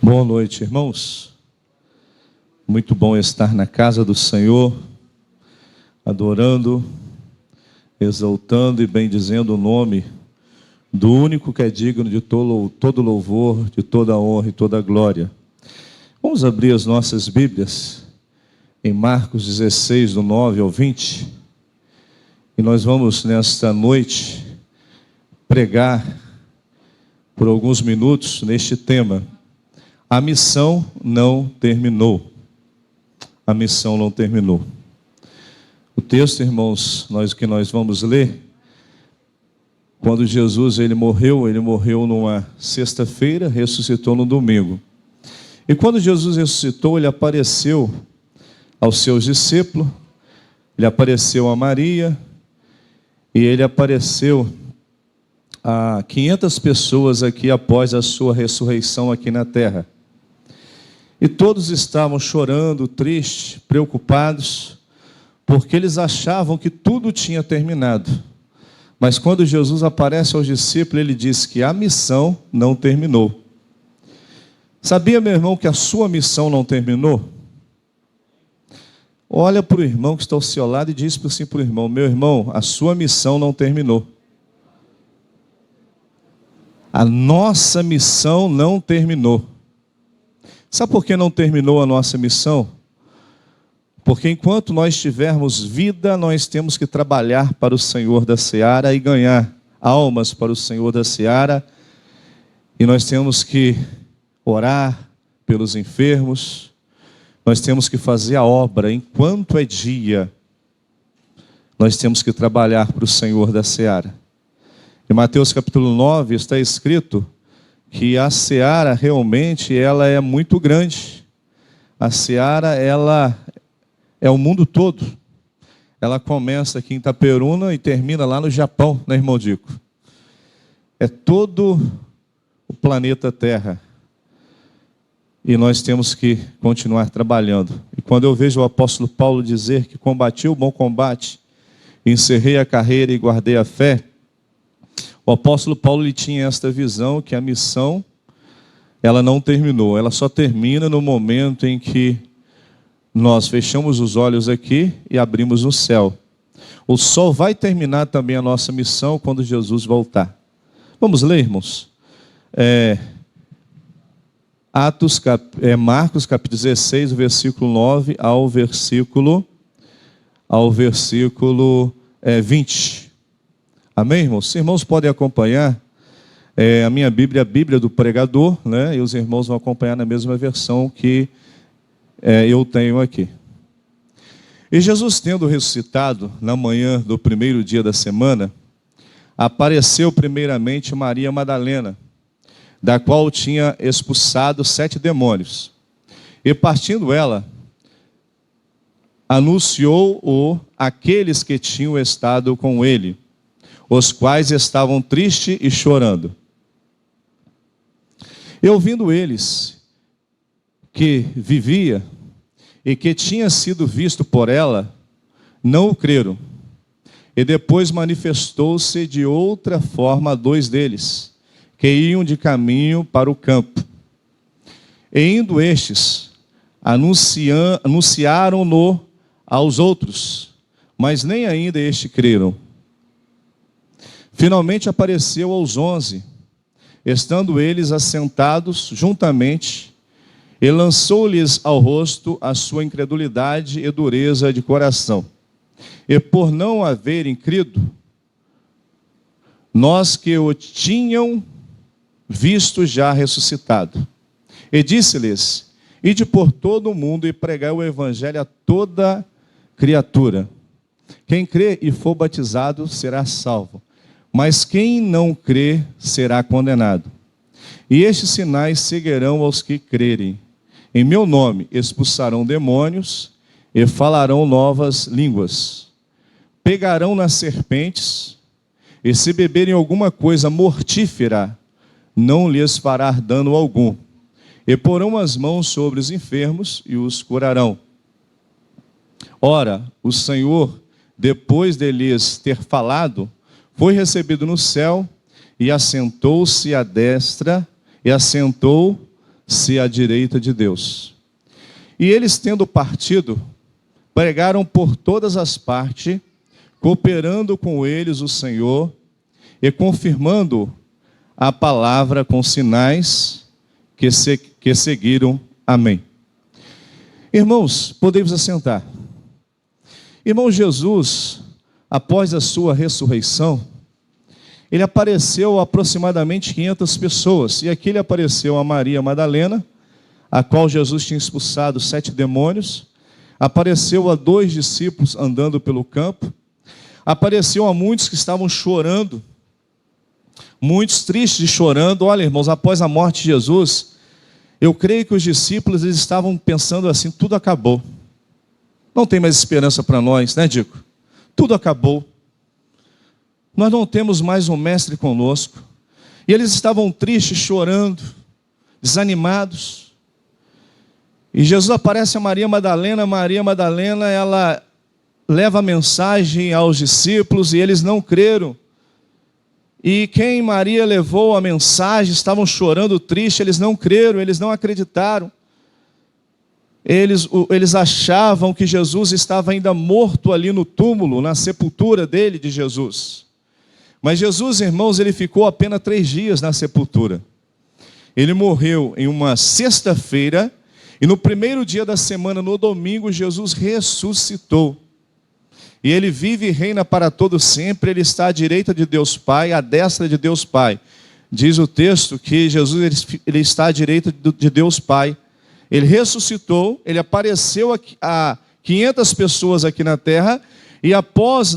Boa noite, irmãos. Muito bom estar na casa do Senhor, adorando, exaltando e bendizendo o nome do único que é digno de todo louvor, de toda honra e toda glória. Vamos abrir as nossas Bíblias em Marcos 16, do 9 ao 20. E nós vamos, nesta noite, pregar por alguns minutos neste tema. A missão não terminou. A missão não terminou. O texto, irmãos, que nós vamos ler, quando Jesus ele morreu numa sexta-feira, ressuscitou no domingo. E quando Jesus ressuscitou, ele apareceu aos seus discípulos, ele apareceu a Maria, e ele apareceu a 500 pessoas aqui após a sua ressurreição aqui na terra. E todos estavam chorando, tristes, preocupados, porque eles achavam que tudo tinha terminado. Mas quando Jesus aparece aos discípulos, ele diz que a missão não terminou. Sabia, meu irmão, que a sua missão não terminou? Olha para o irmão que está ao seu lado e diz assim para o irmão: meu irmão, a sua missão não terminou. A nossa missão não terminou. Sabe por que não terminou a nossa missão? Porque enquanto nós tivermos vida, nós temos que trabalhar para o Senhor da Seara e ganhar almas para o Senhor da Seara. E nós temos que orar pelos enfermos. Nós temos que fazer a obra enquanto é dia. Nós temos que trabalhar para o Senhor da Seara. Em Mateus capítulo 9 está escrito que a seara realmente ela é muito grande. A seara ela é o mundo todo. Ela começa aqui em Itaperuna e termina lá no Japão, né, irmão Dico? É todo o planeta Terra. E nós temos que continuar trabalhando. E quando eu vejo o apóstolo Paulo dizer que combati o bom combate, encerrei a carreira e guardei a fé, o apóstolo Paulo ele tinha esta visão que a missão ela não terminou, ela só termina no momento em que nós fechamos os olhos aqui e abrimos o céu. O sol vai terminar também a nossa missão quando Jesus voltar. Vamos ler, irmãos? Marcos capítulo 16, versículo 9 ao versículo 20. Amém, irmãos? Os irmãos podem acompanhar. A minha Bíblia é a Bíblia do pregador, né? E os irmãos vão acompanhar na mesma versão que eu tenho aqui. E Jesus, tendo ressuscitado na manhã do primeiro dia da semana, apareceu primeiramente Maria Madalena, da qual tinha expulsado 7 demônios. E partindo ela, anunciou-o àqueles que tinham estado com ele, os quais estavam tristes e chorando. E ouvindo eles que vivia e que tinha sido visto por ela, não o creram. E depois manifestou-se de outra forma a 2 deles, que iam de caminho para o campo. E indo estes, anunciaram-no aos outros, mas nem ainda estes creram. Finalmente apareceu aos 11, estando eles assentados juntamente, e lançou-lhes ao rosto a sua incredulidade e dureza de coração. E por não haverem crido, nós que o tinham visto já ressuscitado. E disse-lhes: ide por todo o mundo e pregai o evangelho a toda criatura. Quem crê e for batizado será salvo, mas quem não crê será condenado. E estes sinais seguirão aos que crerem. Em meu nome expulsarão demônios e falarão novas línguas. Pegarão nas serpentes, e se beberem alguma coisa mortífera, não lhes fará dano algum. E porão as mãos sobre os enfermos e os curarão. Ora, o Senhor, depois de lhes ter falado, foi recebido no céu e assentou-se à destra, e assentou se à direita de Deus. E eles, tendo partido, pregaram por todas as partes, cooperando com eles o Senhor e confirmando a palavra com sinais que seguiram. Amém. Irmãos, podemos assentar. Irmão, Jesus, após a sua ressurreição, ele apareceu a aproximadamente 500 pessoas. E aqui ele apareceu a Maria Madalena, a qual Jesus tinha expulsado 7 demônios. Apareceu a 2 discípulos andando pelo campo. Apareceu a muitos que estavam chorando, muitos tristes e chorando. Olha, irmãos, após a morte de Jesus, eu creio que os discípulos eles estavam pensando assim: tudo acabou. Não tem mais esperança para nós, né, Dico? Tudo acabou. Nós não temos mais um mestre conosco. E eles estavam tristes, chorando, desanimados. E Jesus aparece a Maria Madalena. Maria Madalena, ela leva a mensagem aos discípulos e eles não creram. E quem Maria levou a mensagem, estavam chorando, tristes, eles não creram, eles não acreditaram. Eles achavam que Jesus estava ainda morto ali no túmulo, na sepultura dele, de Jesus. Mas Jesus, irmãos, ele ficou apenas 3 dias na sepultura. Ele morreu em uma sexta-feira, e no primeiro dia da semana, no domingo, Jesus ressuscitou. E ele vive e reina para todo sempre. Ele está à direita de Deus Pai, à destra de Deus Pai. Diz o texto que Jesus ele está à direita de Deus Pai. Ele ressuscitou, ele apareceu a 500 pessoas aqui na terra. E após,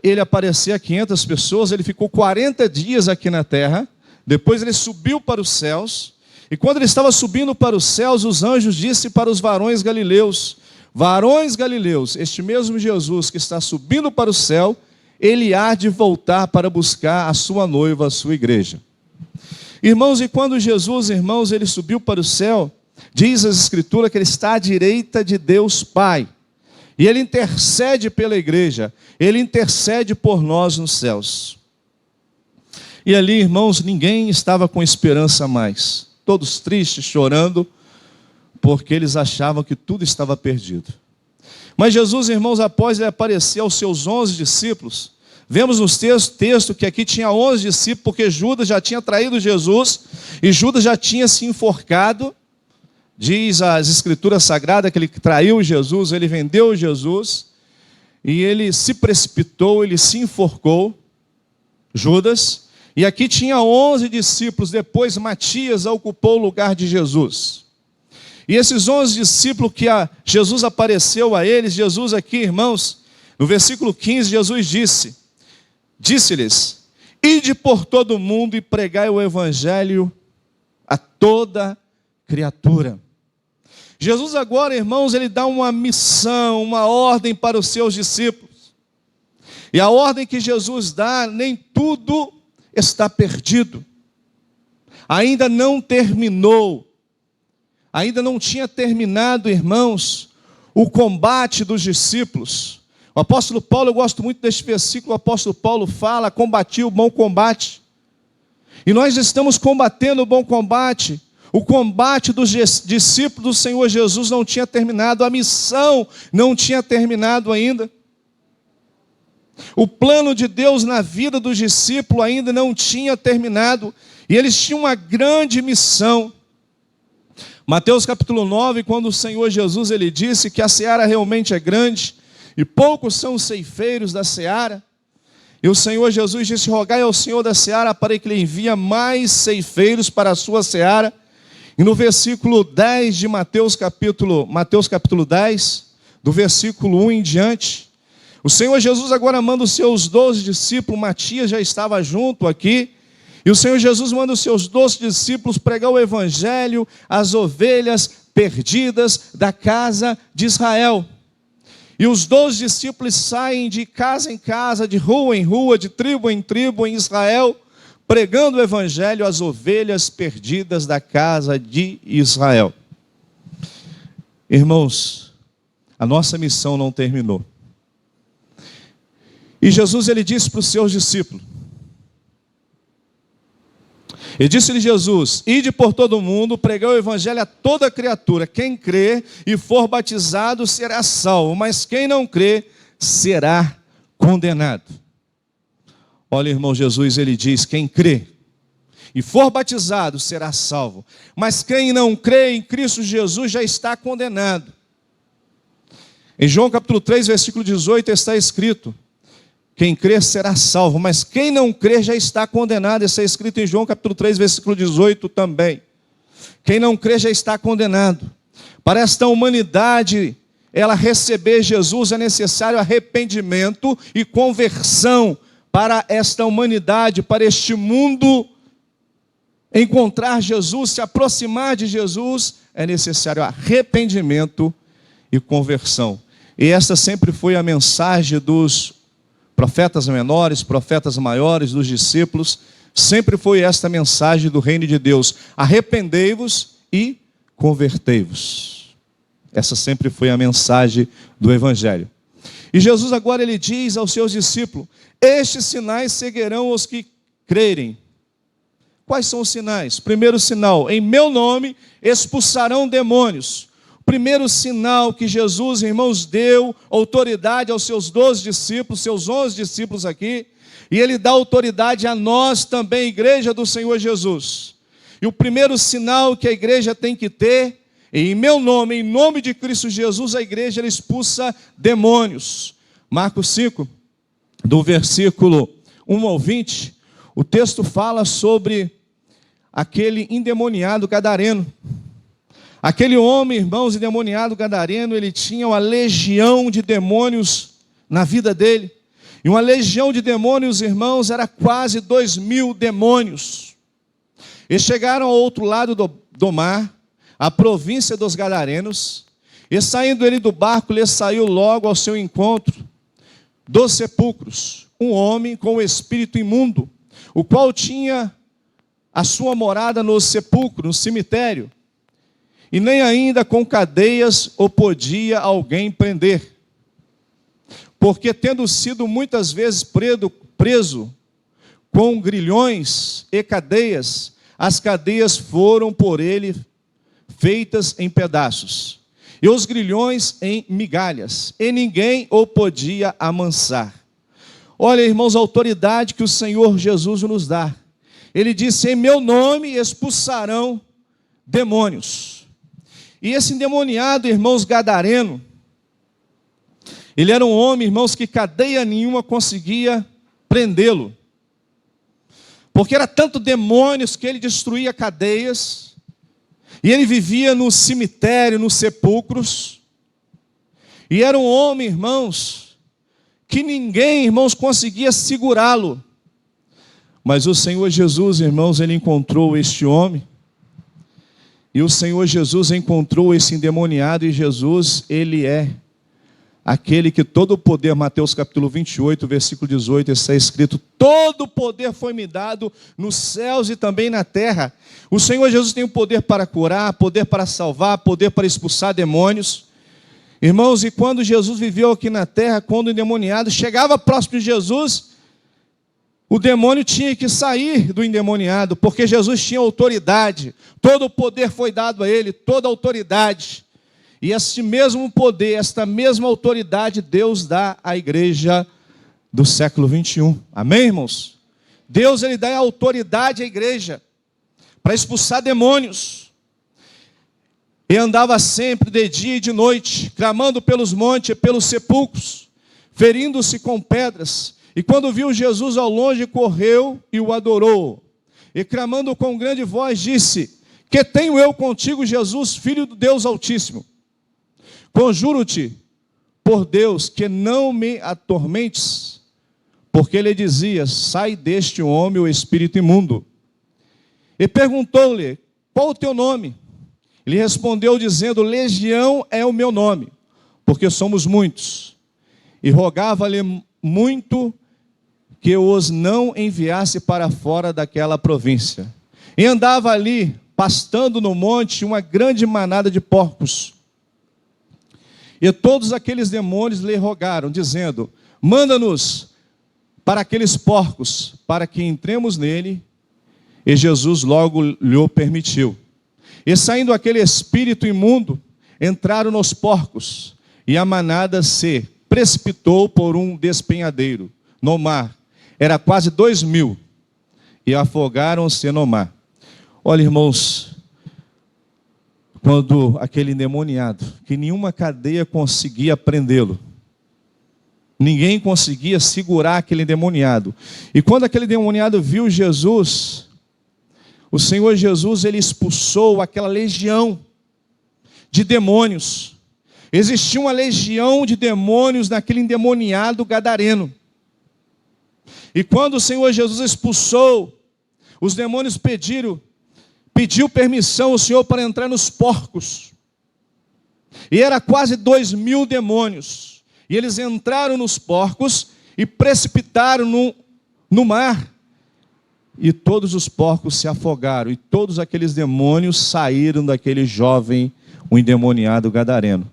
ele aparecer a 500 pessoas, ele ficou 40 dias aqui na terra. Depois ele subiu para os céus. E quando ele estava subindo para os céus, os anjos disseram para os varões galileus: varões galileus, este mesmo Jesus que está subindo para o céu, ele há de voltar para buscar a sua noiva, a sua igreja. Irmãos, e quando Jesus, irmãos, ele subiu para o céu, diz as Escrituras que ele está à direita de Deus Pai. E ele intercede pela igreja, ele intercede por nós nos céus. E ali, irmãos, ninguém estava com esperança mais. Todos tristes, chorando, porque eles achavam que tudo estava perdido. Mas Jesus, irmãos, após ele aparecer aos seus 11 discípulos, vemos nos textos que aqui tinha 11 discípulos, porque Judas já tinha traído Jesus, e Judas já tinha se enforcado. Diz as Escrituras Sagradas que ele traiu Jesus, ele vendeu Jesus, e ele se precipitou, ele se enforcou, Judas. E aqui tinha 11 discípulos, depois Matias ocupou o lugar de Jesus. E esses 11 discípulos que Jesus apareceu a eles, Jesus aqui, irmãos, no versículo 15, Jesus disse-lhes: ide por todo o mundo e pregai o evangelho a toda criatura. Jesus agora, irmãos, ele dá uma missão, uma ordem para os seus discípulos. E a ordem que Jesus dá, nem tudo está perdido. Ainda não terminou. Ainda não tinha terminado, irmãos, o combate dos discípulos. O apóstolo Paulo, eu gosto muito deste versículo, o apóstolo Paulo fala: combati o bom combate. E nós estamos combatendo o bom combate. O combate dos discípulos do Senhor Jesus não tinha terminado, a missão não tinha terminado ainda. O plano de Deus na vida dos discípulos ainda não tinha terminado, e eles tinham uma grande missão. Mateus capítulo 9, quando o Senhor Jesus ele disse que a seara realmente é grande, e poucos são os ceifeiros da seara, e o Senhor Jesus disse: rogai ao Senhor da seara para que lhe envie mais ceifeiros para a sua seara. E no versículo 10 de Mateus capítulo 10, do versículo 1 em diante, o Senhor Jesus agora manda os seus 12 discípulos, Matias já estava junto aqui, e o Senhor Jesus manda os seus 12 discípulos pregar o evangelho às ovelhas perdidas da casa de Israel. E os 12 discípulos saem de casa em casa, de rua em rua, de tribo em tribo em Israel, pregando o evangelho às ovelhas perdidas da casa de Israel. Irmãos, a nossa missão não terminou. E Jesus ele disse para os seus discípulos: E disse-lhe Jesus: ide por todo o mundo, pregai o evangelho a toda criatura. Quem crer e for batizado será salvo, mas quem não crer será condenado. Olha, irmão, Jesus, ele diz: quem crê e for batizado será salvo, mas quem não crê em Cristo Jesus já está condenado. Em João capítulo 3, versículo 18 está escrito: quem crer será salvo, mas quem não crer já está condenado. Isso é escrito em João capítulo 3, versículo 18 também. Quem não crer já está condenado. Para esta humanidade, ela receber Jesus, é necessário arrependimento e conversão. Para esta humanidade, para este mundo encontrar Jesus, se aproximar de Jesus, é necessário arrependimento e conversão. E esta sempre foi a mensagem dos profetas menores, profetas maiores, dos discípulos. Sempre foi esta mensagem do reino de Deus: arrependei-vos e convertei-vos. Essa sempre foi a mensagem do evangelho. E Jesus agora ele diz aos seus discípulos: estes sinais seguirão os que crerem. Quais são os sinais? Primeiro sinal: em meu nome expulsarão demônios. Primeiro sinal que Jesus, irmãos, deu autoridade aos seus 12 discípulos, seus 11 discípulos aqui, e ele dá autoridade a nós também, igreja do Senhor Jesus. E o primeiro sinal que a igreja tem que ter: em meu nome, em nome de Cristo Jesus, a igreja ela expulsa demônios. Marcos 5, do versículo 1 ao 20, o texto fala sobre aquele endemoniado gadareno. Aquele homem, irmãos, endemoniado gadareno, ele tinha uma legião de demônios na vida dele. E uma legião de demônios, irmãos, era quase 2.000 demônios. Eles chegaram ao outro lado do mar, a província dos Gadarenos, e saindo ele do barco, ele saiu logo ao seu encontro dos sepulcros, um homem com o espírito imundo, o qual tinha a sua morada no sepulcro, no cemitério, e nem ainda com cadeias o podia alguém prender, porque tendo sido muitas vezes preso com grilhões e cadeias, as cadeias foram por ele feitas em pedaços, e os grilhões em migalhas, e ninguém o podia amansar. Olha, irmãos, a autoridade que o Senhor Jesus nos dá. Ele disse: em meu nome expulsarão demônios. E esse endemoniado, irmãos, gadareno, ele era um homem, irmãos, que cadeia nenhuma conseguia prendê-lo, porque era tanto demônios que ele destruía cadeias. E ele vivia no cemitério, nos sepulcros. E era um homem, irmãos, que ninguém, irmãos, conseguia segurá-lo. Mas o Senhor Jesus, irmãos, ele encontrou este homem. E o Senhor Jesus encontrou esse endemoniado. E Jesus, ele é aquele que todo o poder, Mateus capítulo 28, versículo 18, está escrito: todo o poder foi me dado nos céus e também na terra. O Senhor Jesus tem o poder para curar, poder para salvar, poder para expulsar demônios. Irmãos, e quando Jesus viveu aqui na terra, quando o endemoniado chegava próximo de Jesus, o demônio tinha que sair do endemoniado, porque Jesus tinha autoridade, todo o poder foi dado a ele, toda a autoridade. E este mesmo poder, esta mesma autoridade, Deus dá à igreja do século 21. Amém, irmãos? Deus, ele dá a autoridade à igreja para expulsar demônios. E andava sempre de dia e de noite, clamando pelos montes e pelos sepulcros, ferindo-se com pedras. E quando viu Jesus ao longe, correu e o adorou. E clamando com grande voz, disse: que tenho eu contigo, Jesus, Filho do Deus Altíssimo? Conjuro-te por Deus que não me atormentes. Porque ele dizia: sai deste homem o espírito imundo. E perguntou-lhe: qual o teu nome? Ele respondeu dizendo: Legião é o meu nome, porque somos muitos. E rogava-lhe muito que os não enviasse para fora daquela província. E andava ali, pastando no monte, uma grande manada de porcos. E todos aqueles demônios lhe rogaram, dizendo: manda-nos para aqueles porcos, para que entremos nele E Jesus logo lhe permitiu. E saindo aquele espírito imundo, entraram nos porcos, e a manada se precipitou por um despenhadeiro no mar. Era quase 2.000, e afogaram-se no mar. Olha, irmãos, quando aquele endemoniado, que nenhuma cadeia conseguia prendê-lo, ninguém conseguia segurar aquele endemoniado. E quando aquele endemoniado viu Jesus, o Senhor Jesus, ele expulsou aquela legião de demônios. Existia uma legião de demônios naquele endemoniado gadareno. E quando o Senhor Jesus expulsou, os demônios pediu permissão ao Senhor para entrar nos porcos. E era quase 2.000 demônios. E eles entraram nos porcos e precipitaram no mar. E todos os porcos se afogaram. E todos aqueles demônios saíram daquele jovem, o endemoniado gadareno.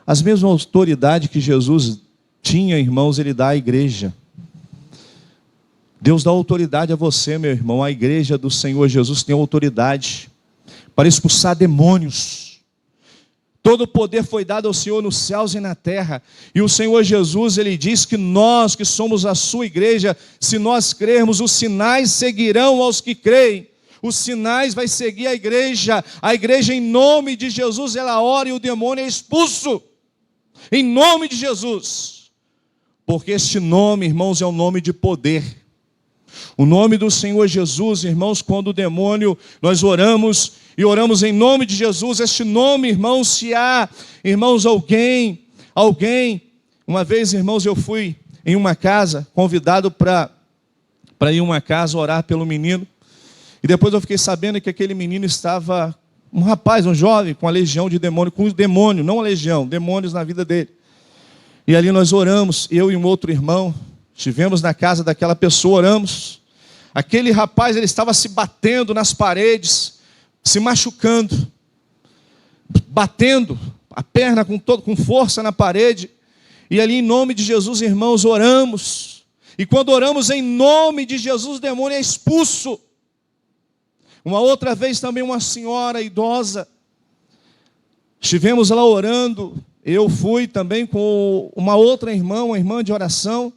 As mesmas autoridades que Jesus tinha, irmãos, ele dá à igreja. Deus dá autoridade a você, meu irmão. A igreja do Senhor Jesus tem autoridade para expulsar demônios. Todo o poder foi dado ao Senhor nos céus e na terra. E o Senhor Jesus, ele diz que nós que somos a sua igreja, se nós crermos, os sinais seguirão aos que creem. Os sinais vai seguir a igreja. A igreja, em nome de Jesus, ela ora e o demônio é expulso. Em nome de Jesus. Porque este nome, irmãos, é um nome de poder. O nome do Senhor Jesus, irmãos, quando o demônio, nós oramos e oramos em nome de Jesus, este nome, irmãos, se há, irmãos, alguém, uma vez, irmãos, eu fui em uma casa, convidado para ir em uma casa orar pelo menino, e depois eu fiquei sabendo que aquele menino estava, um rapaz, um jovem, com a legião de demônio, com demônio, não a legião, demônios na vida dele. E ali nós oramos, eu e um outro irmão, estivemos na casa daquela pessoa, oramos. Aquele rapaz, ele estava se batendo nas paredes, se machucando, batendo a perna com força na parede. E ali em nome de Jesus, irmãos, oramos. E quando oramos em nome de Jesus, o demônio é expulso. Uma outra vez também uma senhora idosa, estivemos lá orando. Eu fui também com uma outra irmã, uma irmã de oração.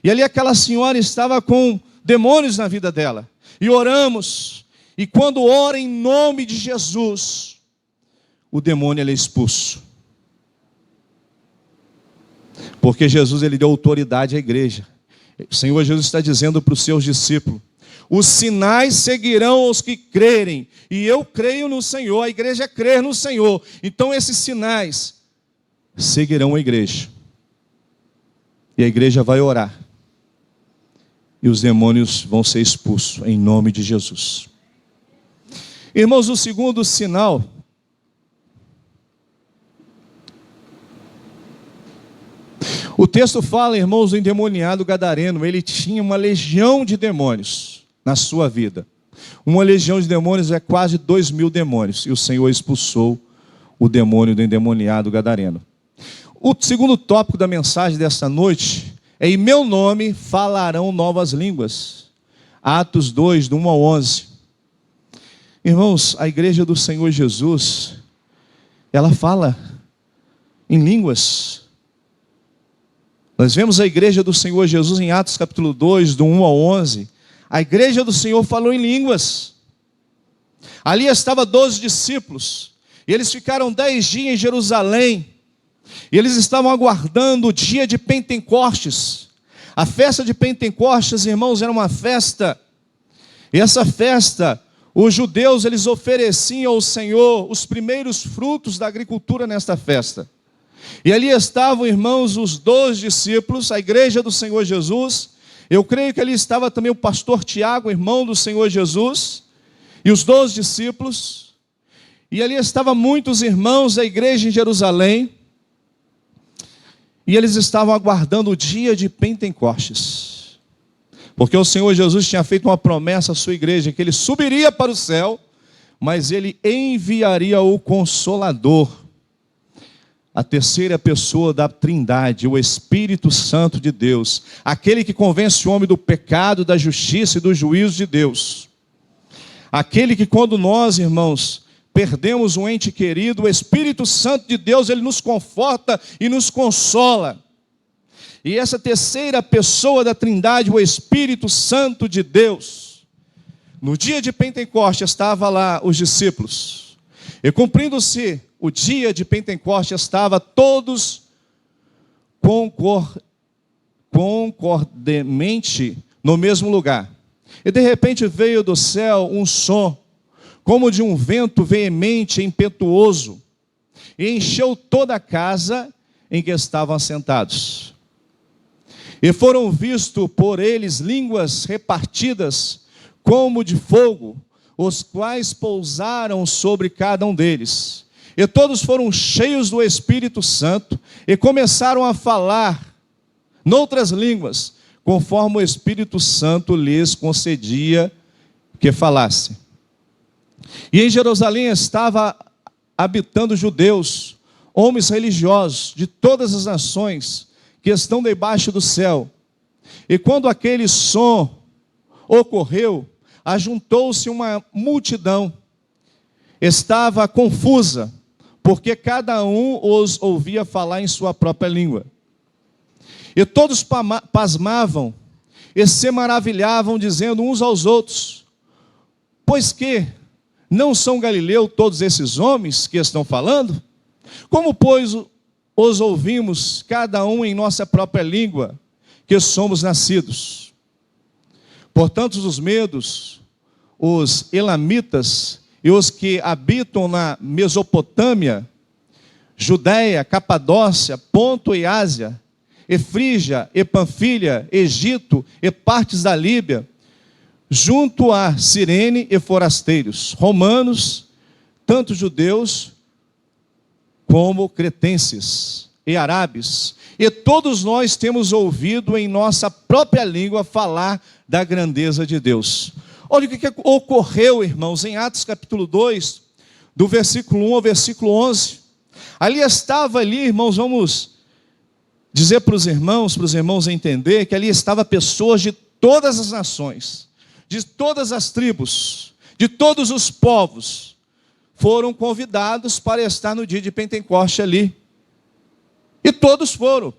E ali aquela senhora estava com demônios na vida dela. E oramos. E quando ora em nome de Jesus, o demônio ele é expulso. Porque Jesus ele deu autoridade à igreja. O Senhor Jesus está dizendo para os seus discípulos: os sinais seguirão aos que crerem. E eu creio no Senhor, a igreja crê no Senhor. Então esses sinais seguirão a igreja. E a igreja vai orar. E os demônios vão ser expulsos em nome de Jesus. Irmãos, o segundo sinal o texto fala, irmãos, do endemoniado gadareno. Ele tinha uma legião de demônios na sua vida. Uma legião de demônios é quase 2.000 demônios. E o Senhor expulsou o demônio do endemoniado gadareno. O segundo tópico da mensagem desta noite é: em meu nome falarão novas línguas. Atos 2, do 1 ao 11. Irmãos, a igreja do Senhor Jesus, ela fala em línguas. Nós vemos a igreja do Senhor Jesus em Atos capítulo 2, do 1 ao 11. A igreja do Senhor falou em línguas. Ali estavam 12 discípulos. E eles ficaram 10 dias em Jerusalém. E eles estavam aguardando o dia de Pentecostes. A festa de Pentecostes, irmãos, era uma festa. E essa festa, os judeus, eles ofereciam ao Senhor os primeiros frutos da agricultura nesta festa. E ali estavam, irmãos, os 12 discípulos, a igreja do Senhor Jesus. Eu creio que ali estava também o pastor Tiago, irmão do Senhor Jesus, e os 12 discípulos. E ali estavam muitos irmãos da igreja em Jerusalém. E eles estavam aguardando o dia de Pentecostes. Porque o Senhor Jesus tinha feito uma promessa à sua igreja, que ele subiria para o céu, mas ele enviaria o Consolador, a terceira pessoa da Trindade, o Espírito Santo de Deus, aquele que convence o homem do pecado, da justiça e do juízo de Deus. Aquele que quando nós, irmãos, perdemos um ente querido, o Espírito Santo de Deus, ele nos conforta e nos consola. E essa terceira pessoa da Trindade, o Espírito Santo de Deus, no dia de Pentecostes estava lá os discípulos. E cumprindo-se o dia de Pentecostes, estava todos concordemente no mesmo lugar. E de repente veio do céu um som, como de um vento veemente e impetuoso, e encheu toda a casa em que estavam assentados. E foram vistos por eles línguas repartidas como de fogo, os quais pousaram sobre cada um deles. E todos foram cheios do Espírito Santo e começaram a falar noutras línguas, conforme o Espírito Santo lhes concedia que falassem. E em Jerusalém estava habitando judeus, homens religiosos de todas as nações que estão debaixo do céu. E quando aquele som ocorreu, ajuntou-se uma multidão. Estava confusa, porque cada um os ouvia falar em sua própria língua. E todos pasmavam e se maravilhavam, dizendo uns aos outros: pois que não são galileus todos esses homens que estão falando? Como, pois, os ouvimos, cada um em nossa própria língua, que somos nascidos? Portanto, os medos, os elamitas e os que habitam na Mesopotâmia, Judéia, Capadócia, Ponto e Ásia, e Frígia, e Panfilha, Egito, e partes da Líbia, junto a Cirene e forasteiros, romanos, tanto judeus como cretenses e árabes, e todos nós temos ouvido em nossa própria língua falar da grandeza de Deus. Olha o que ocorreu, irmãos, em Atos capítulo 2, do versículo 1 ao versículo 11. Ali estava, irmãos, vamos dizer para os irmãos entender que ali estava pessoas de todas as nações, de todas as tribos, de todos os povos, foram convidados para estar no dia de Pentecoste ali. E todos foram.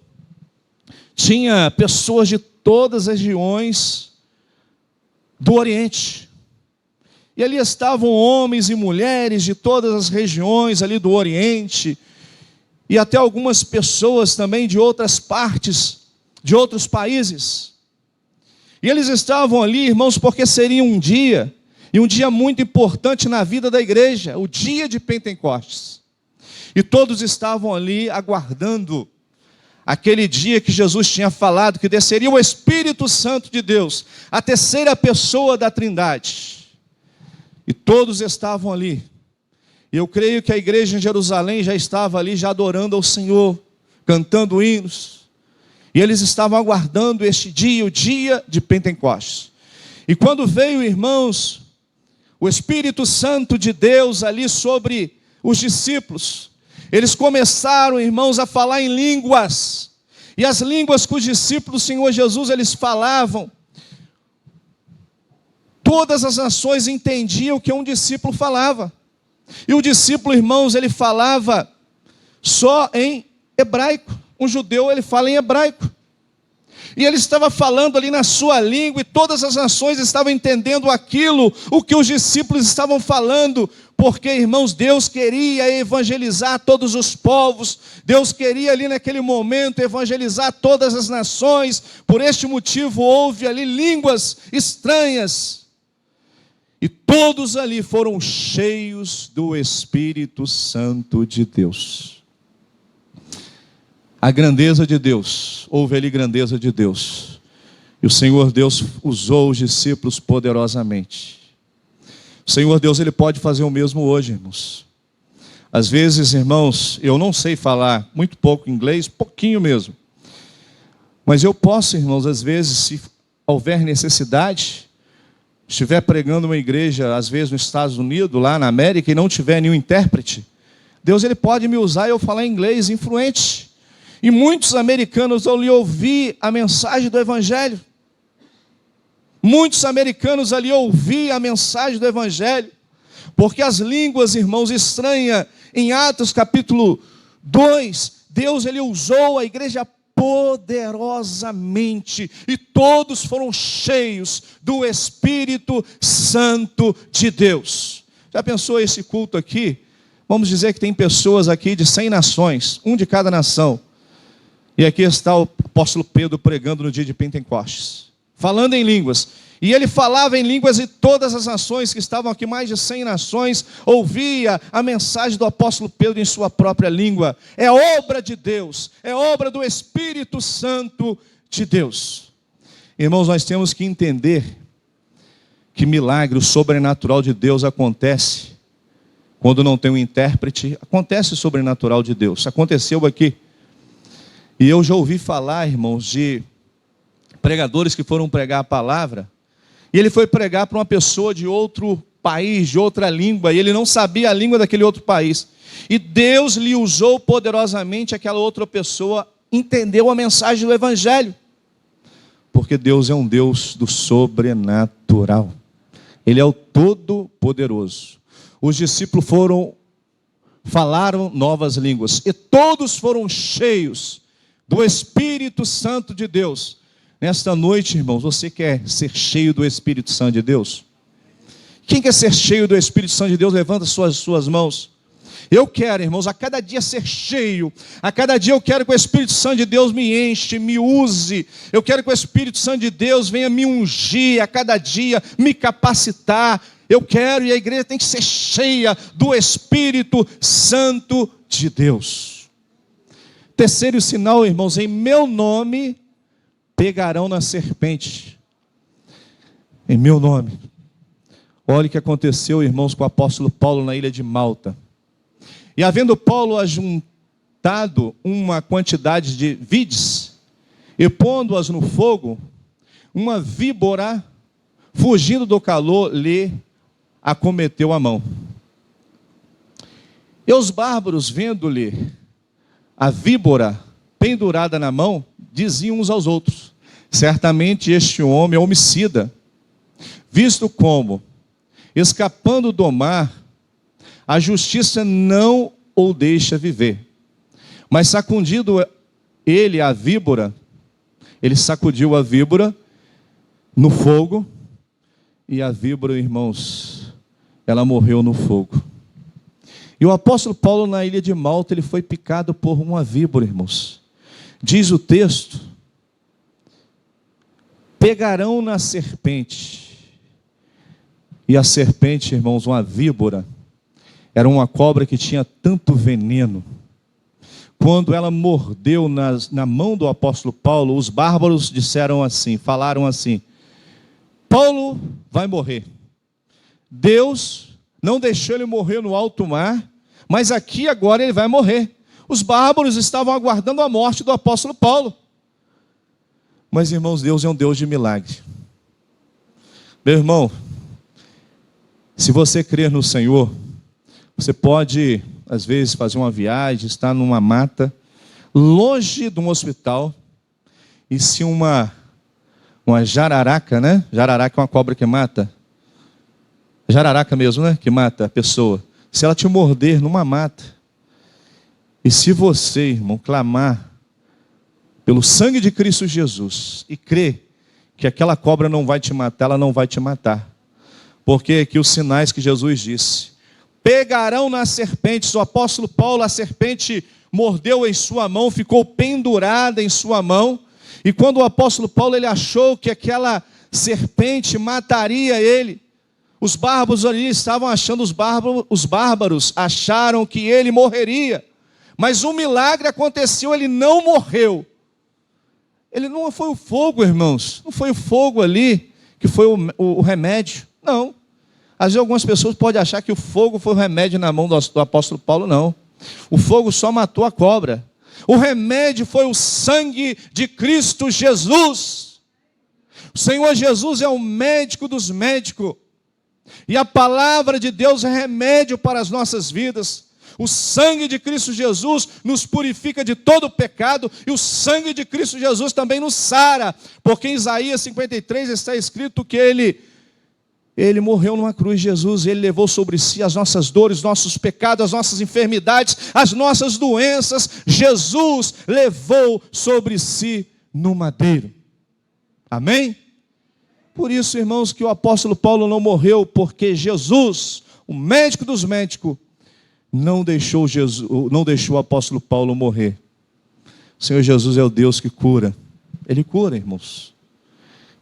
Tinha pessoas de todas as regiões do Oriente. E ali estavam homens e mulheres de todas as regiões ali do Oriente, e até algumas pessoas também de outras partes, de outros países. E eles estavam ali, irmãos, porque seria um dia, e um dia muito importante na vida da igreja, o dia de Pentecostes. E todos estavam ali aguardando aquele dia que Jesus tinha falado, que desceria o Espírito Santo de Deus, a terceira pessoa da Trindade. E todos estavam ali. E eu creio que a igreja em Jerusalém já estava ali, já adorando ao Senhor, cantando hinos. E eles estavam aguardando este dia, o dia de Pentecostes. E quando veio, irmãos, o Espírito Santo de Deus ali sobre os discípulos, eles começaram, irmãos, a falar em línguas. E as línguas que os discípulos do Senhor Jesus, eles falavam, todas as nações entendiam o que um discípulo falava. E o discípulo, irmãos, ele falava só em hebraico. Um judeu, ele fala em hebraico. E ele estava falando ali na sua língua, e todas as nações estavam entendendo aquilo, o que os discípulos estavam falando, porque, irmãos, Deus queria evangelizar todos os povos, Deus queria ali naquele momento evangelizar todas as nações. Por este motivo houve ali línguas estranhas, e todos ali foram cheios do Espírito Santo de Deus. A grandeza de Deus, houve ali grandeza de Deus. E o Senhor Deus usou os discípulos poderosamente. O Senhor Deus, Ele pode fazer o mesmo hoje, irmãos. Às vezes, irmãos, eu não sei falar muito pouco inglês, pouquinho mesmo. Mas eu posso, irmãos, às vezes, se houver necessidade, estiver pregando uma igreja, às vezes nos Estados Unidos, lá na América, e não tiver nenhum intérprete, Deus, Ele pode me usar e eu falar inglês influente. E muitos americanos vão lhe ouvir a mensagem do Evangelho. Muitos americanos ali ouviam a mensagem do Evangelho, porque as línguas, irmãos, estranhas, em Atos capítulo 2, Deus ele usou a igreja poderosamente, e todos foram cheios do Espírito Santo de Deus. Já pensou esse culto aqui? Vamos dizer que tem pessoas aqui de 100 nações, um de cada nação. E aqui está o apóstolo Pedro pregando no dia de Pentecostes, falando em línguas. E ele falava em línguas e todas as nações que estavam aqui, mais de 100 nações, ouvia a mensagem do apóstolo Pedro em sua própria língua. É obra de Deus, é obra do Espírito Santo de Deus. Irmãos, nós temos que entender que milagre, o sobrenatural de Deus acontece quando não tem um intérprete. Acontece o sobrenatural de Deus, aconteceu aqui. E eu já ouvi falar, irmãos, de pregadores que foram pregar a palavra, e ele foi pregar para uma pessoa de outro país, de outra língua, e ele não sabia a língua daquele outro país. E Deus lhe usou poderosamente, aquela outra pessoa entendeu a mensagem do Evangelho. Porque Deus é um Deus do sobrenatural. Ele é o Todo-Poderoso. Os discípulos falaram novas línguas, e todos foram cheios do Espírito Santo de Deus. Nesta noite, irmãos, você quer ser cheio do Espírito Santo de Deus? Quem quer ser cheio do Espírito Santo de Deus? Levanta suas mãos. Eu quero, irmãos, a cada dia ser cheio. A cada dia eu quero que o Espírito Santo de Deus me enche, me use. Eu quero que o Espírito Santo de Deus venha me ungir a cada dia, me capacitar. Eu quero, e a igreja tem que ser cheia do Espírito Santo de Deus. Terceiro sinal, irmãos, em meu nome pegarão na serpente. Em meu nome. Olha o que aconteceu, irmãos, com o apóstolo Paulo na ilha de Malta. E havendo Paulo ajuntado uma quantidade de vides, e pondo-as no fogo, uma víbora, fugindo do calor, lhe acometeu a mão. E os bárbaros, vendo-lhe a víbora pendurada na mão, diziam uns aos outros: certamente este homem é homicida, visto como, escapando do mar, a justiça não o deixa viver. Mas sacudindo ele a víbora, ele sacudiu a víbora no fogo, e a víbora, irmãos, ela morreu no fogo. E o apóstolo Paulo, na ilha de Malta, ele foi picado por uma víbora, irmãos. Diz o texto: pegarão na serpente. E a serpente, irmãos, uma víbora, era uma cobra que tinha tanto veneno. Quando ela mordeu na mão do apóstolo Paulo, os bárbaros disseram assim, falaram assim: Paulo vai morrer. Deus não deixou ele morrer no alto mar, mas aqui agora ele vai morrer. Os bárbaros estavam aguardando a morte do apóstolo Paulo. Mas, irmãos, Deus é um Deus de milagre. Meu irmão, se você crer no Senhor, você pode, às vezes, fazer uma viagem, estar numa mata, longe de um hospital, e se uma jararaca, né? Jararaca é uma cobra que mata. Jararaca mesmo, né? Que mata a pessoa. Se ela te morder numa mata, e se você, irmão, clamar pelo sangue de Cristo Jesus e crer que aquela cobra não vai te matar, ela não vai te matar. Porque aqui os sinais que Jesus disse: pegarão nas serpentes. O apóstolo Paulo, a serpente mordeu em sua mão, ficou pendurada em sua mão. E quando o apóstolo Paulo ele achou que aquela serpente mataria ele, os bárbaros ali estavam achando, os bárbaros acharam que ele morreria. Mas um milagre aconteceu, ele não morreu. Ele não foi o fogo, irmãos. Não foi o fogo ali que foi o remédio. Não. Às vezes algumas pessoas podem achar que o fogo foi o remédio na mão do apóstolo Paulo. Não. O fogo só matou a cobra. O remédio foi o sangue de Cristo Jesus. O Senhor Jesus é o médico dos médicos. E a palavra de Deus é remédio para as nossas vidas. O sangue de Cristo Jesus nos purifica de todo pecado, e o sangue de Cristo Jesus também nos sara, porque em Isaías 53 está escrito que Ele morreu numa cruz, Jesus, Ele levou sobre si as nossas dores, nossos pecados, as nossas enfermidades, as nossas doenças. Jesus levou sobre si no madeiro. Amém? Por isso, irmãos, que o apóstolo Paulo não morreu, porque Jesus, o médico dos médicos, não deixou o apóstolo Paulo morrer. O Senhor Jesus é o Deus que cura. Ele cura, irmãos.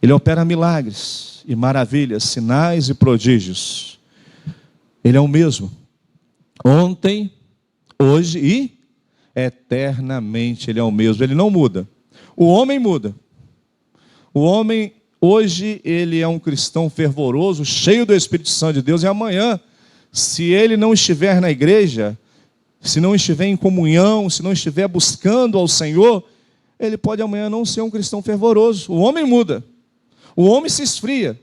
Ele opera milagres e maravilhas, sinais e prodígios. Ele é o mesmo. Ontem, hoje e eternamente Ele é o mesmo. Ele não muda. O homem muda. O homem, hoje, ele é um cristão fervoroso, cheio do Espírito Santo de Deus, e amanhã, se ele não estiver na igreja, se não estiver em comunhão, se não estiver buscando ao Senhor, ele pode amanhã não ser um cristão fervoroso. O homem muda. O homem se esfria,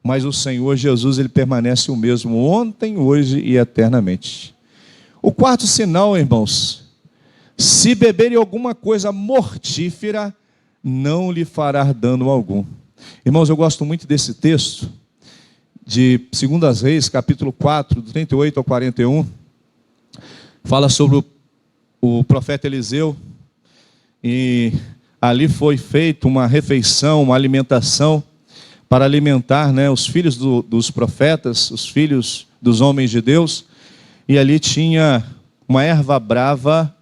mas o Senhor Jesus, Ele permanece o mesmo ontem, hoje e eternamente. O quarto sinal, irmãos, se beberem alguma coisa mortífera, não lhe fará dano algum. Irmãos, eu gosto muito desse texto, de 2 Reis, capítulo 4, do 38 ao 41, fala sobre o profeta Eliseu, e ali foi feita uma refeição, uma alimentação, para alimentar, os filhos dos profetas, os filhos dos homens de Deus, e ali tinha uma erva brava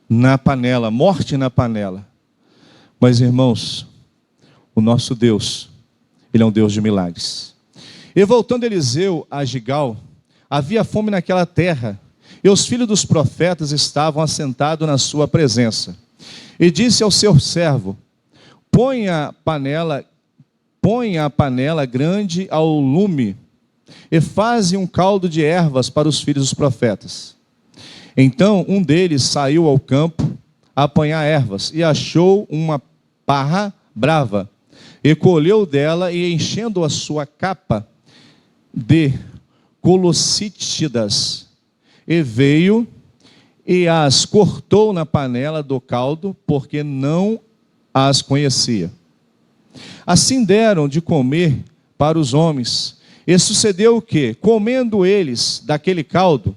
na panela, morte na panela. Mas, irmãos, o nosso Deus, Ele é um Deus de milagres. E voltando Eliseu a Gigal, havia fome naquela terra, e os filhos dos profetas estavam assentados na sua presença. E disse ao seu servo: põe a panela grande ao lume, e faze um caldo de ervas para os filhos dos profetas. Então um deles saiu ao campo a apanhar ervas, e achou uma parra brava, e colheu dela, e enchendo a sua capa de colossítidas, e veio e as cortou na panela do caldo, porque não as conhecia. Assim deram de comer para os homens. E sucedeu o quê? Comendo eles daquele caldo,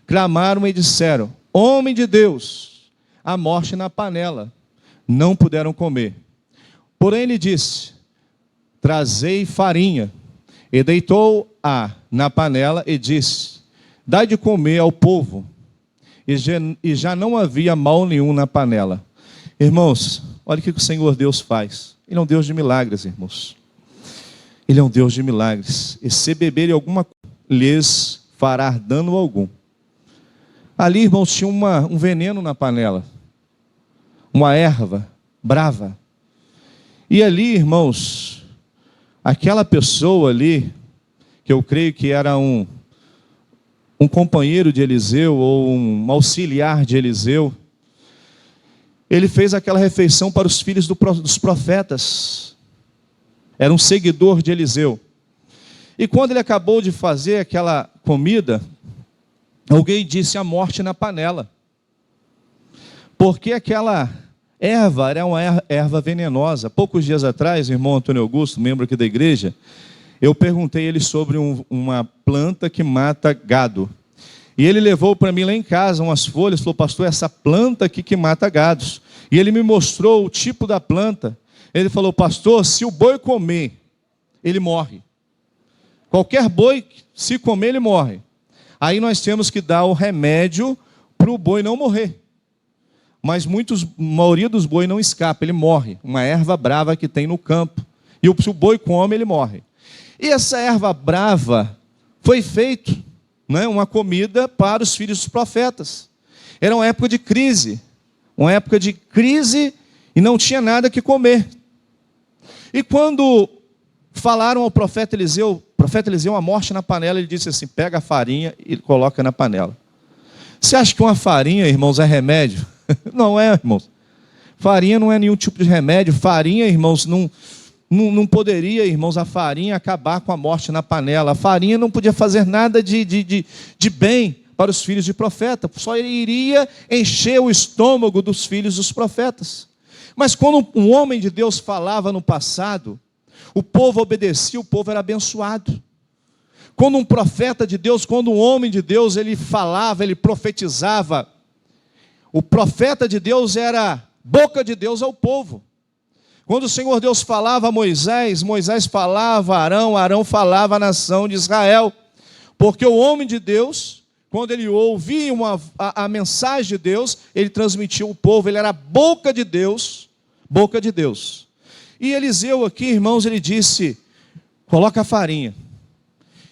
clamaram e disseram: homem de Deus, a morte na panela. Não puderam comer. Porém ele disse: trazei farinha. E deitou-a na panela e disse: dai de comer ao povo. E já não havia mal nenhum na panela. Irmãos, olha o que o Senhor Deus faz. Ele é um Deus de milagres, irmãos. Ele é um Deus de milagres. E se beberem alguma coisa, lhes fará dano algum. Ali, irmãos, tinha um veneno na panela. Uma erva brava. E ali, irmãos, aquela pessoa ali, que eu creio que era um companheiro de Eliseu, ou um auxiliar de Eliseu, ele fez aquela refeição para os filhos dos profetas. Era um seguidor de Eliseu. E quando ele acabou de fazer aquela comida, alguém disse: a morte na panela. Porque aquela erva era uma erva venenosa. Poucos dias atrás, o irmão Antônio Augusto, membro aqui da igreja, eu perguntei a ele sobre uma planta que mata gado. E ele levou para mim lá em casa umas folhas, falou: pastor, essa planta aqui que mata gados. E ele me mostrou o tipo da planta. Ele falou: pastor, se o boi comer, ele morre. Qualquer boi, se comer, ele morre. Aí nós temos que dar o remédio para o boi não morrer. Mas a maioria dos bois não escapa, ele morre. Uma erva brava que tem no campo. E se o boi come, ele morre. E essa erva brava foi feita, uma comida para os filhos dos profetas. Era uma época de crise. Uma época de crise e não tinha nada que comer. E quando falaram ao profeta Eliseu, a morte na panela, ele disse assim: pega a farinha e coloca na panela. Você acha que uma farinha, irmãos, é remédio? Não é, irmãos. Farinha não é nenhum tipo de remédio. Farinha, irmãos, não poderia, irmãos, a farinha acabar com a morte na panela. A farinha não podia fazer nada de bem para os filhos de profeta, só ele iria encher o estômago dos filhos dos profetas. Mas quando um homem de Deus falava no passado, o povo obedecia, o povo era abençoado. Quando um profeta de Deus, quando um homem de Deus, ele falava, ele profetizava, o profeta de Deus era boca de Deus ao povo. Quando o Senhor Deus falava a Moisés, Moisés falava a Arão, Arão falava à nação de Israel. Porque o homem de Deus, quando ele ouvia a mensagem de Deus, ele transmitia ao povo, ele era a boca de Deus, boca de Deus. E Eliseu aqui, irmãos, ele disse, coloca a farinha.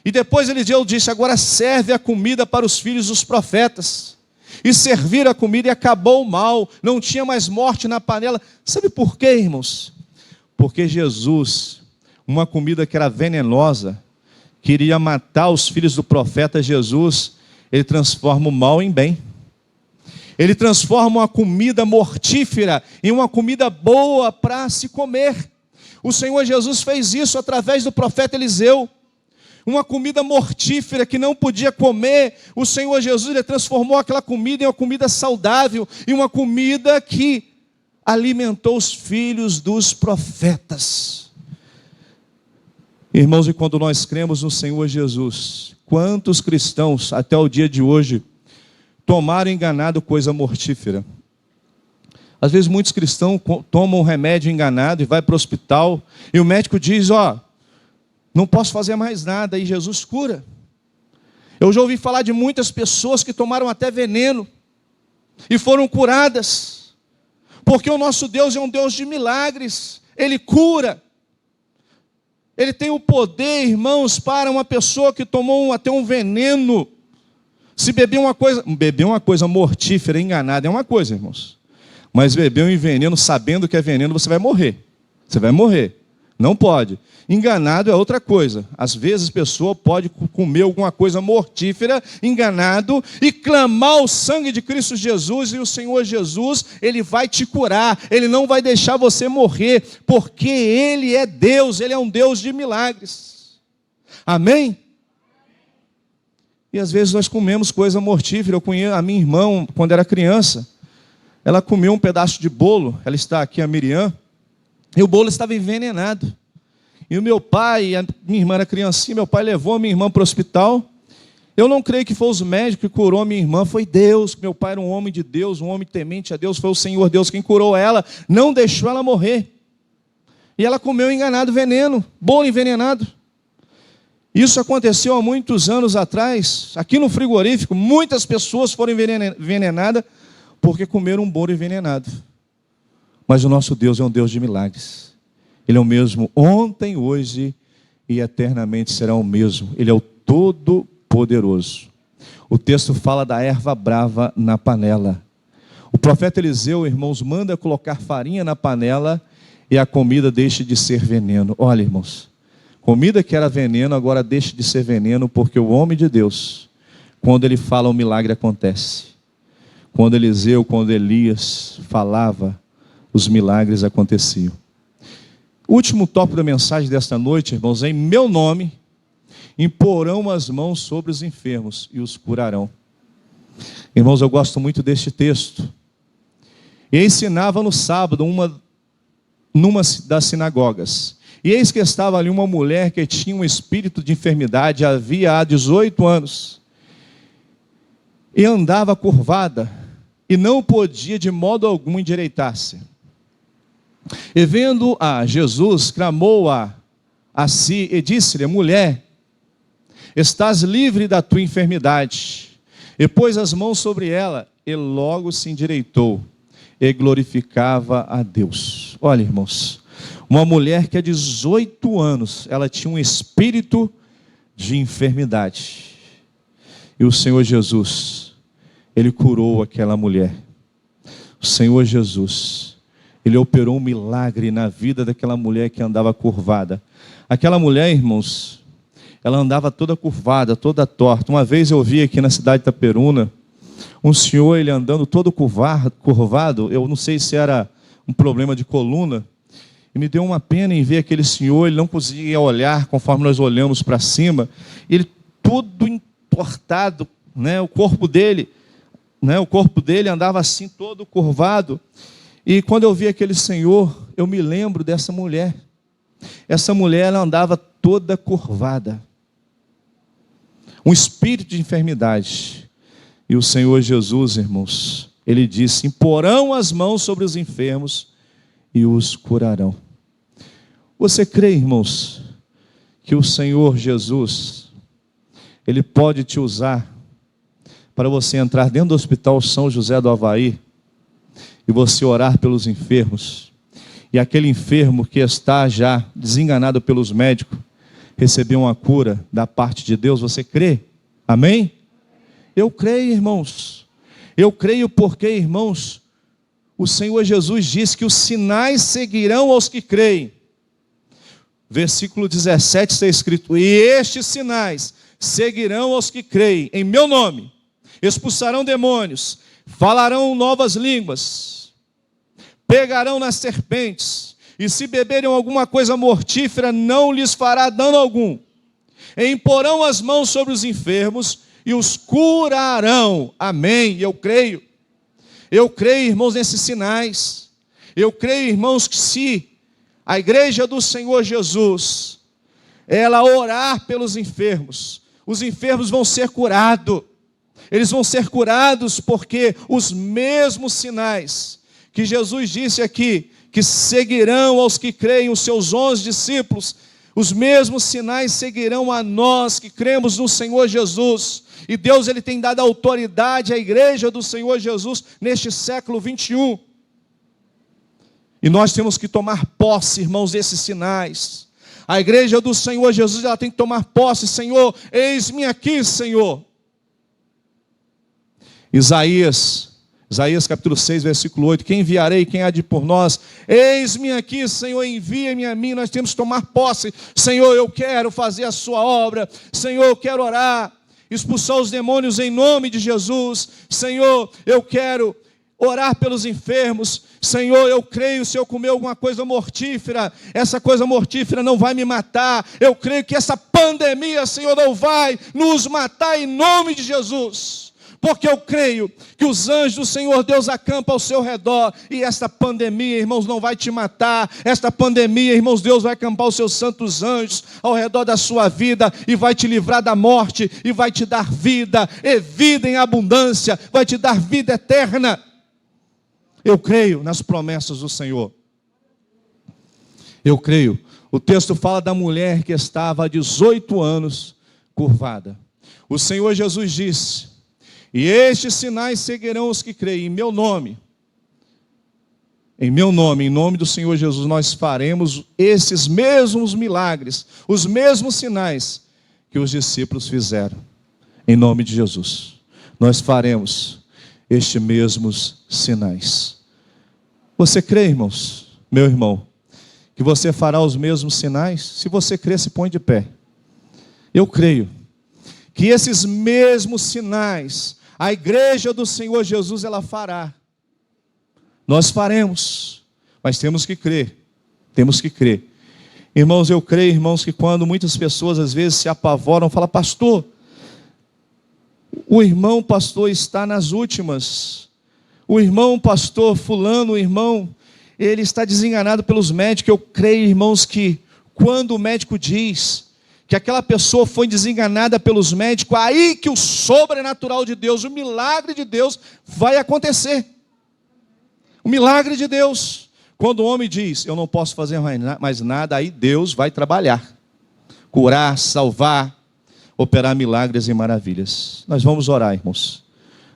E depois Eliseu disse, agora serve a comida para os filhos dos profetas. E serviram a comida e acabou o mal, não tinha mais morte na panela. Sabe por quê, irmãos? Porque Jesus, uma comida que era venenosa, queria matar os filhos do profeta Jesus, ele transforma o mal em bem. Ele transforma uma comida mortífera em uma comida boa para se comer. O Senhor Jesus fez isso através do profeta Eliseu. Uma comida mortífera que não podia comer, o Senhor Jesus ele transformou aquela comida em uma comida saudável, em uma comida que alimentou os filhos dos profetas. Irmãos, e quando nós cremos no Senhor Jesus, quantos cristãos até o dia de hoje tomaram enganado coisa mortífera? Às vezes muitos cristãos tomam um remédio enganado e vai para o hospital, e o médico diz, não posso fazer mais nada, e Jesus cura. Eu já ouvi falar de muitas pessoas que tomaram até veneno e foram curadas, porque o nosso Deus é um Deus de milagres, Ele cura. Ele tem o poder, irmãos, para uma pessoa que tomou até um veneno, se beber uma coisa mortífera, enganada, é uma coisa, irmãos, mas beber um veneno sabendo que é veneno, você vai morrer, não pode. Enganado é outra coisa. Às vezes a pessoa pode comer alguma coisa mortífera, enganado, e clamar o sangue de Cristo Jesus, e o Senhor Jesus, Ele vai te curar, Ele não vai deixar você morrer, porque Ele é Deus, Ele é um Deus de milagres. Amém? E às vezes nós comemos coisa mortífera. Eu conheço a minha irmã, quando era criança, ela comeu um pedaço de bolo, ela está aqui, a Miriam, e o bolo estava envenenado. E o meu pai, a minha irmã era criancinha, meu pai levou a minha irmã para o hospital. Eu não creio que foi os médicos que curou a minha irmã, foi Deus. Meu pai era um homem de Deus, um homem temente a Deus, foi o Senhor Deus quem curou ela, não deixou ela morrer. E ela comeu enganado veneno, bolo envenenado. Isso aconteceu há muitos anos atrás, aqui no frigorífico, muitas pessoas foram envenenadas porque comeram um bolo envenenado. Mas o nosso Deus é um Deus de milagres. Ele é o mesmo ontem, hoje e eternamente será o mesmo. Ele é o Todo-Poderoso. O texto fala da erva brava na panela. O profeta Eliseu, irmãos, manda colocar farinha na panela e a comida deixe de ser veneno. Olha, irmãos, comida que era veneno agora deixa de ser veneno, porque o homem de Deus, quando ele fala, o milagre acontece. Quando Eliseu, quando Elias falava, os milagres aconteciam. O último tópico da mensagem desta noite, irmãos, é: em meu nome imporão as mãos sobre os enfermos e os curarão. Irmãos, eu gosto muito deste texto. E ensinava no sábado numa das sinagogas. E eis que estava ali uma mulher que tinha um espírito de enfermidade, havia há 18 anos. E andava curvada, e não podia de modo algum endireitar-se. E vendo a Jesus, clamou a si e disse-lhe: mulher, estás livre da tua enfermidade. E pôs as mãos sobre ela, e logo se endireitou, e glorificava a Deus. Olha, irmãos, uma mulher que há 18 anos, ela tinha um espírito de enfermidade. E o Senhor Jesus, Ele curou aquela mulher. O Senhor Jesus, Ele operou um milagre na vida daquela mulher que andava curvada. Aquela mulher, irmãos, ela andava toda curvada, toda torta. Uma vez eu vi aqui na cidade de Itaperuna, um senhor, ele andando todo curvado, eu não sei se era um problema de coluna, e me deu uma pena em ver aquele senhor, ele não conseguia olhar conforme nós olhamos para cima, ele todo entortado, né? O corpo dele andava assim todo curvado. E quando eu vi aquele senhor, eu me lembro dessa mulher. Essa mulher, ela andava toda curvada. Um espírito de enfermidade. E o Senhor Jesus, irmãos, Ele disse: imporão as mãos sobre os enfermos e os curarão. Você crê, irmãos, que o Senhor Jesus, Ele pode te usar para você entrar dentro do Hospital São José do Havaí e você orar pelos enfermos, e aquele enfermo que está já desenganado pelos médicos receber uma cura da parte de Deus? Você crê? Amém? Eu creio, irmãos. Eu creio porque, irmãos, o Senhor Jesus disse que os sinais seguirão aos que creem. Versículo 17 está escrito: e estes sinais seguirão aos que creem em meu nome. Expulsarão demônios, falarão novas línguas, pegarão nas serpentes, e se beberem alguma coisa mortífera, não lhes fará dano algum. E imporão as mãos sobre os enfermos e os curarão. Amém. Eu creio, irmãos, nesses sinais. Eu creio, irmãos, que se a igreja do Senhor Jesus, ela orar pelos enfermos, os enfermos vão ser curados. Eles vão ser curados porque os mesmos sinais que Jesus disse aqui, que seguirão aos que creem, os seus 11 discípulos, os mesmos sinais seguirão a nós que cremos no Senhor Jesus. E Deus, Ele tem dado autoridade à igreja do Senhor Jesus neste século 21. E nós temos que tomar posse, irmãos, desses sinais. A igreja do Senhor Jesus, ela tem que tomar posse. Senhor, eis-me aqui, Senhor. Isaías capítulo 6, versículo 8: quem enviarei, quem há de ir por nós? Eis-me aqui, Senhor, envia-me a mim. Nós temos que tomar posse. Senhor, eu quero fazer a sua obra. Senhor, eu quero orar, expulsar os demônios em nome de Jesus. Senhor, eu quero orar pelos enfermos. Senhor, eu creio, se eu comer alguma coisa mortífera, essa coisa mortífera não vai me matar. Eu creio que essa pandemia, Senhor, não vai nos matar em nome de Jesus. Porque eu creio que os anjos do Senhor Deus acampam ao seu redor. E esta pandemia, irmãos, não vai te matar. Esta pandemia, irmãos, Deus vai acampar os seus santos anjos ao redor da sua vida e vai te livrar da morte e vai te dar vida, e vida em abundância, vai te dar vida eterna. Eu creio nas promessas do Senhor. Eu creio. O texto fala da mulher que estava há 18 anos curvada. O Senhor Jesus disse: e estes sinais seguirão os que creem em meu nome. Em meu nome, em nome do Senhor Jesus, nós faremos esses mesmos milagres, os mesmos sinais que os discípulos fizeram. Em nome de Jesus, nós faremos estes mesmos sinais. Você crê, irmãos, meu irmão, que você fará os mesmos sinais? Se você crê, se põe de pé. Eu creio que esses mesmos sinais a igreja do Senhor Jesus, ela fará. Nós faremos, mas temos que crer. Temos que crer. Irmãos, eu creio, irmãos, que quando muitas pessoas às vezes se apavoram, falam: pastor, o irmão pastor está nas últimas. O irmão pastor fulano, o irmão, ele está desenganado pelos médicos. Eu creio, irmãos, que quando o médico diz que aquela pessoa foi desenganada pelos médicos, aí que o sobrenatural de Deus, o milagre de Deus vai acontecer. O milagre de Deus. Quando o homem diz: eu não posso fazer mais nada, aí Deus vai trabalhar, curar, salvar, operar milagres e maravilhas. Nós vamos orar, irmãos.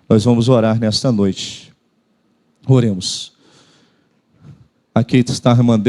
Nós vamos orar nesta noite. Oremos. Aqui está a irmã Del.